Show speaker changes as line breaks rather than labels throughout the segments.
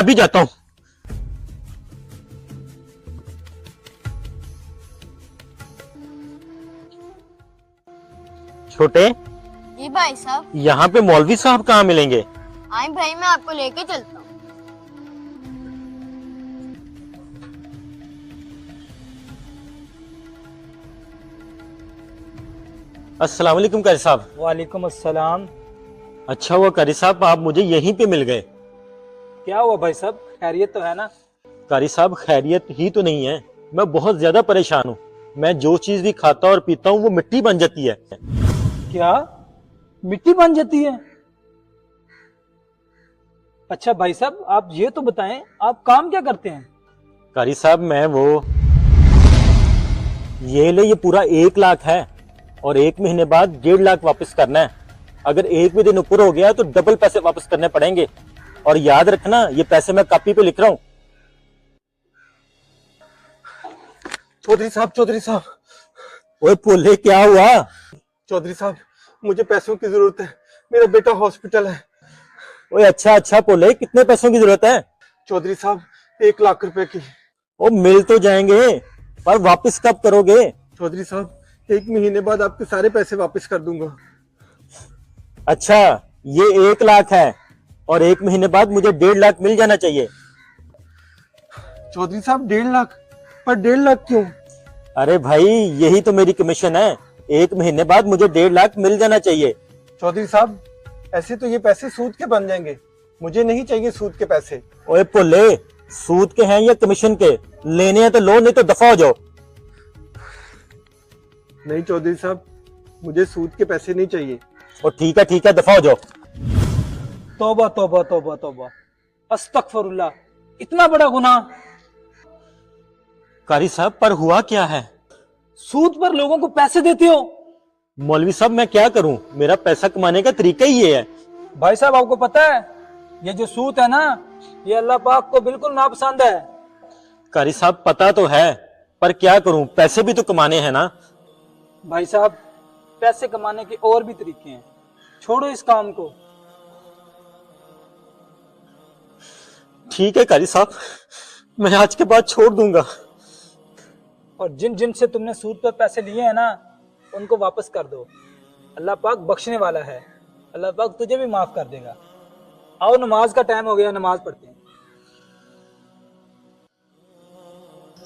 अभी जाता हूँ। छोटे,
जी भाई साहब।
यहाँ पे मौलवी साहब कहाँ मिलेंगे?
आई भाई, मैं आपको लेके चलता हूँ।
अस्सलाम वालेकुम कारी साहब।
वालेकुम अस्सलाम।
अच्छा हुआ कारी साहब, आप मुझे यहीं पे मिल गए।
क्या हुआ भाई साहब, खैरियत तो है ना?
कारी साहब, खैरियत ही तो नहीं है, मैं बहुत ज्यादा परेशान हूँ। मैं जो चीज भी खाता और पीता हूँ वो मिट्टी बन जाती है।
क्या मिट्टी बन जाती है? अच्छा भाई साहब, आप ये तो बताएं, आप काम क्या करते हैं?
कारी साहब मैं वो, ये पूरा 1 लाख है और 1 महीने बाद 1.5 लाख वापस करना है। अगर एक भी दिन ऊपर हो गया तो डबल पैसे वापस करने पड़ेंगे। और याद रखना, ये पैसे मैं कॉपी पे लिख रहा हूँ।
चौधरी साहब।
ओए पोले, क्या हुआ?
चौधरी साहब, मुझे पैसों की जरूरत है, मेरा बेटा हॉस्पिटल है।
ओए अच्छा पोले, कितने पैसों की जरूरत है?
चौधरी साहब, 1 लाख रुपए की।
ओ मिल तो जाएंगे, पर वापस कब करोगे?
चौधरी साहब, 1 महीने बाद आपके सारे पैसे वापस कर दूंगा।
अच्छा, ये 1 लाख है और 1 महीने बाद मुझे 1.5 लाख मिल जाना चाहिए।
चौधरी साहब, 1.5 लाख? पर 1.5 लाख क्यों?
अरे भाई, यही तो मेरी कमीशन है। 1 महीने बाद मुझे 1.5 लाख मिल जाना चाहिए।
चौधरी साहब, ऐसे तो ये पैसे सूद के बन जाएंगे, मुझे नहीं चाहिए सूद के पैसे।
ओए पुल्ले, सूद के हैं या कमीशन के? लेने हैं तो लो, नहीं तो दफा हो जाओ।
नहीं चौधरी साहब, मुझे सूद के पैसे नहीं चाहिए।
और ठीक है, दफा हो जाओ।
तौबा तौबा तौबा तौबा, अस्तगफिरुल्लाह, इतना बड़ा गुनाह!
कारी साहब, पर हुआ क्या है?
सूद पर लोगों को पैसे देते हो?
मौलवी साहब, मैं क्या करूं, मेरा पैसा कमाने का तरीका ही ये है।
भाई साहब, आपको पता है ये जो सूद है ना, ये अल्लाह पाक को बिल्कुल नापसंद है।
कारी साहब, पता तो है, पर क्या करूं, पैसे भी तो कमाने हैं ना।
भाई साहब, पैसे कमाने के और भी तरीके हैं, छोड़ो इस काम को।
ठीक है कारी साहब, मैं आज के बाद छोड़ दूंगा।
और जिन जिन से तुमने सूद पर पैसे लिए हैं ना, उनको वापस कर दो। अल्लाह पाक बख्शने वाला है, अल्लाह पाक तुझे भी माफ कर देगा। आओ, नमाज का टाइम हो गया, नमाज पढ़ते हैं।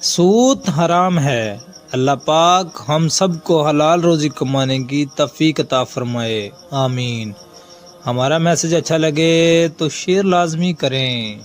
सूद हराम है। अल्लाह पाक हम सबको हलाल रोजी कमाने की तौफीक अता फरमाए, आमीन। हमारा मैसेज अच्छा लगे तो शेयर लाजमी करें।